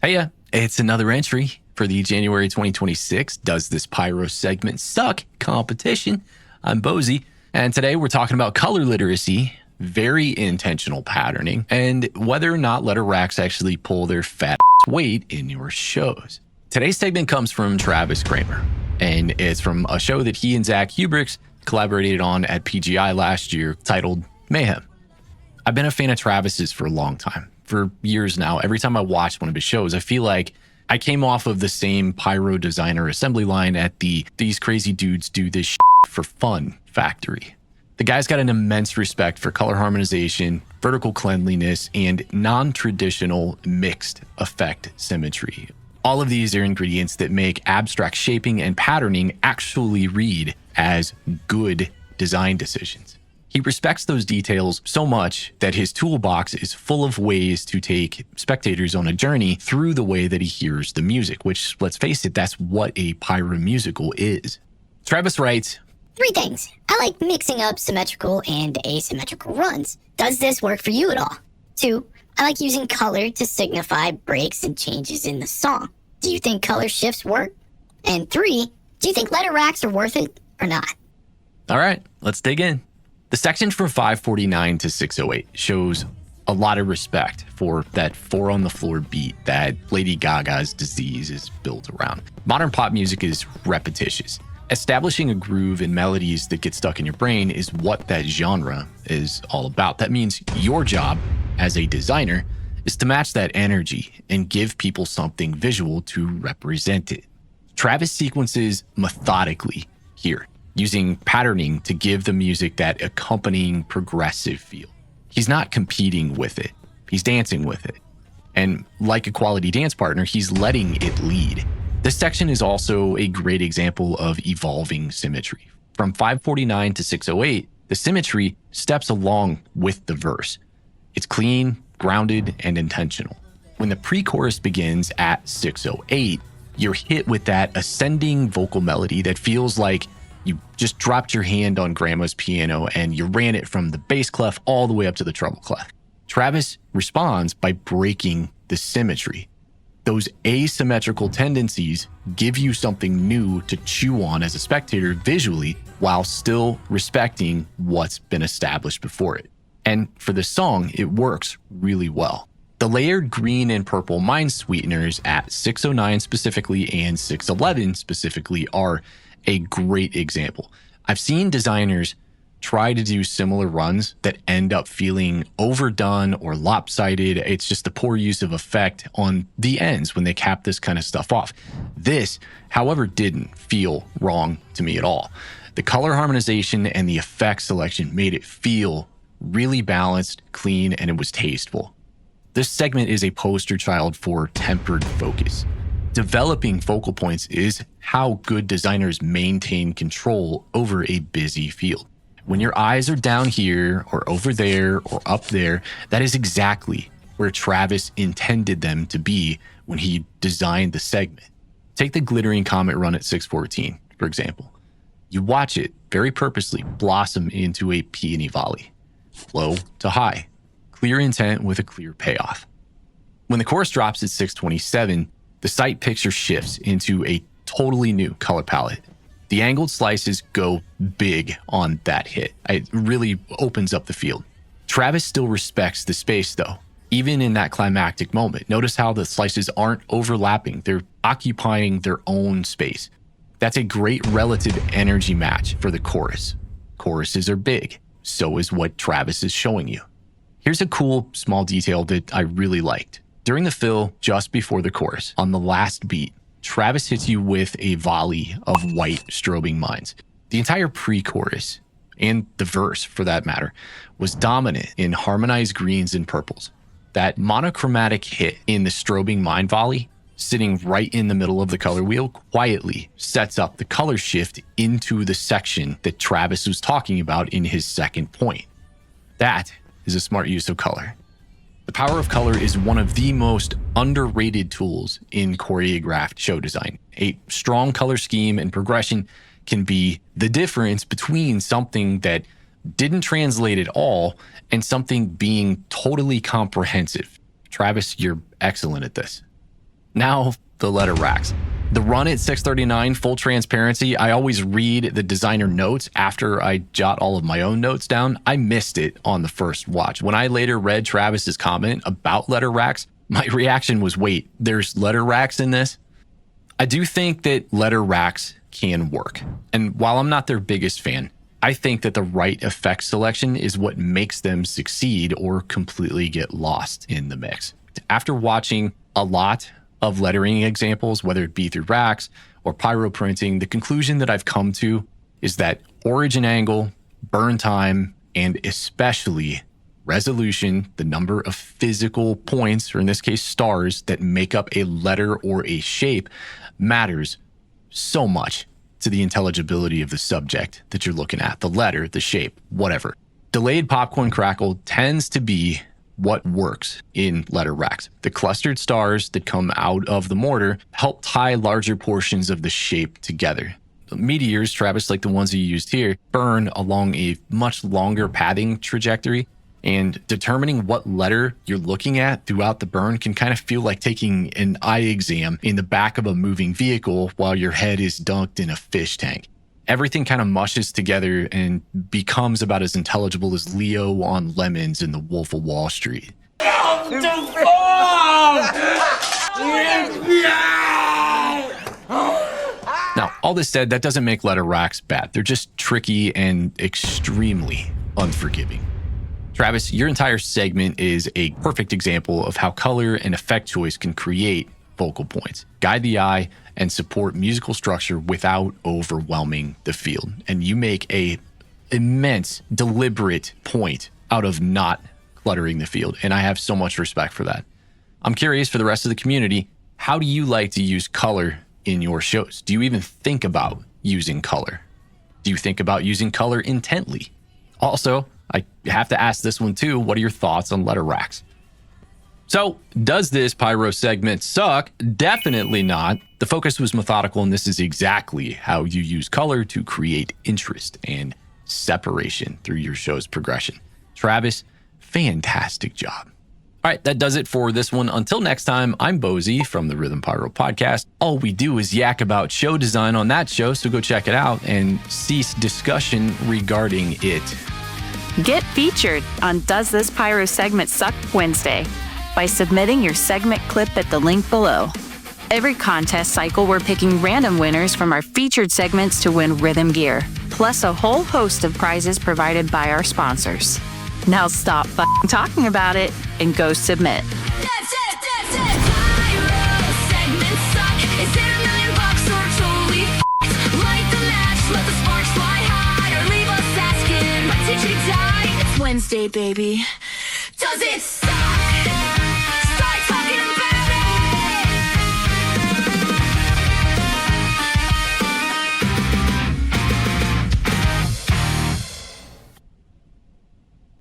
Hey, it's another entry for the January 2026 Does This Pyro Segment Suck competition. I'm Bozy, and today we're talking about color literacy, very intentional patterning, and whether or not letter racks actually pull their fat weight in your shows. Today's segment comes from Travis Kramer, and it's from a show that he and Zach Hubricks collaborated on at PGI last year titled Mayhem. I've been a fan of Travis's for a long time. For years now, every time I watch one of his shows, I feel like I came off of the same pyro designer assembly line at the "these crazy dudes do this for fun" factory. The guy's got an immense respect for color harmonization, vertical cleanliness, and non-traditional mixed effect symmetry. All of these are ingredients that make abstract shaping and patterning actually read as good design decisions. He respects those details so much that his toolbox is full of ways to take spectators on a journey through the way that he hears the music, which, let's face it, that's what a pyro musical is. Travis writes, 3 things. I like mixing up symmetrical and asymmetrical runs. Does this work for you at all? 2, I like using color to signify breaks and changes in the song. Do you think color shifts work? And 3, do you think letter racks are worth it or not? All right, let's dig in. The section from 549 to 608 shows a lot of respect for that 4 on the floor beat that Lady Gaga's Disease is built around. Modern pop music is repetitious. Establishing a groove and melodies that get stuck in your brain is what that genre is all about. That means your job as a designer is to match that energy and give people something visual to represent it. Travis sequences methodically here, using patterning to give the music that accompanying progressive feel. He's not competing with it, he's dancing with it. And like a quality dance partner, he's letting it lead. This section is also a great example of evolving symmetry. From 549 to 608, the symmetry steps along with the verse. It's clean, grounded, and intentional. When the pre-chorus begins at 608, you're hit with that ascending vocal melody that feels like you just dropped your hand on grandma's piano and you ran it from the bass clef all the way up to the treble clef. Travis responds by breaking the symmetry. Those asymmetrical tendencies give you something new to chew on as a spectator visually while still respecting what's been established before it. And for the song, it works really well. The layered green and purple mind sweeteners at 609 specifically and 611 specifically are a great example. I've seen designers try to do similar runs that end up feeling overdone or lopsided. It's just the poor use of effect on the ends when they cap this kind of stuff off. This, however, didn't feel wrong to me at all. The color harmonization and the effect selection made it feel really balanced, clean, and it was tasteful. This segment is a poster child for tempered focus. Developing focal points is how good designers maintain control over a busy field. When your eyes are down here or over there or up there, that is exactly where Travis intended them to be when he designed the segment. Take the glittering comet run at 614, for example. You watch it very purposely blossom into a peony volley, low to high, clear intent with a clear payoff. When the chorus drops at 627, the sight picture shifts into a totally new color palette. The angled slices go big on that hit. It really opens up the field. Travis still respects the space though, even in that climactic moment. Notice how the slices aren't overlapping. They're occupying their own space. That's a great relative energy match for the chorus. Choruses are big. So is what Travis is showing you. Here's a cool small detail that I really liked. During the fill, just before the chorus, on the last beat, Travis hits you with a volley of white strobing mines. The entire pre-chorus, and the verse for that matter, was dominant in harmonized greens and purples. That monochromatic hit in the strobing mine volley, sitting right in the middle of the color wheel, quietly sets up the color shift into the section that Travis was talking about in his second point. That is a smart use of color. The power of color is one of the most underrated tools in choreographed show design. A strong color scheme and progression can be the difference between something that didn't translate at all and something being totally comprehensive. Travis, you're excellent at this. Now, the letter racks. The run at 639, full transparency, I always read the designer notes after I jot all of my own notes down. I missed it on the first watch. When I later read Travis's comment about letter racks, my reaction was, wait, there's letter racks in this? I do think that letter racks can work. And while I'm not their biggest fan, I think that the right effect selection is what makes them succeed or completely get lost in the mix. After watching a lot of lettering examples, whether it be through racks or pyro printing, the conclusion that I've come to is that origin angle, burn time, and especially resolution, the number of physical points, or in this case, stars, that make up a letter or a shape matters so much to the intelligibility of the subject that you're looking at, the letter, the shape, whatever. Delayed popcorn crackle tends to be what works in letter racks. The clustered stars that come out of the mortar help tie larger portions of the shape together. The meteors, Travis, like the ones you used here, burn along a much longer pathing trajectory, and determining what letter you're looking at throughout the burn can kind of feel like taking an eye exam in the back of a moving vehicle while your head is dunked in a fish tank. Everything kind of mushes together and becomes about as intelligible as Leo on lemons in The Wolf of Wall Street. Now, all this said, that doesn't make letter racks bad. They're just tricky and extremely unforgiving. Travis, your entire segment is a perfect example of how color and effect choice can create focal points, guide the eye, and support musical structure without overwhelming the field. And you make a immense, deliberate point out of not cluttering the field. And I have so much respect for that. I'm curious for the rest of the community, how do you like to use color in your shows? Do you even think about using color? Do you think about using color intently? Also, I have to ask this one too, what are your thoughts on letter racks? So, does this pyro segment suck? Definitely not. The focus was methodical, and this is exactly how you use color to create interest and separation through your show's progression. Travis, fantastic job. All right, that does it for this one. Until next time, I'm Bozy from the Rhythm Pyro podcast. All we do is yak about show design on that show, so go check it out and cease discussion regarding it. Get featured on Does This Pyro Segment Suck Wednesday by submitting your segment clip at the link below. Every contest cycle, we're picking random winners from our featured segments to win rhythm gear, plus a whole host of prizes provided by our sponsors. Now stop talking about it and go submit. That's it. Pyro segment suck. Is it $1 million or totally f***ed? Light the match, let the sparks fly high, or leave us asking, when did you die? It's Wednesday, baby. Does it suck?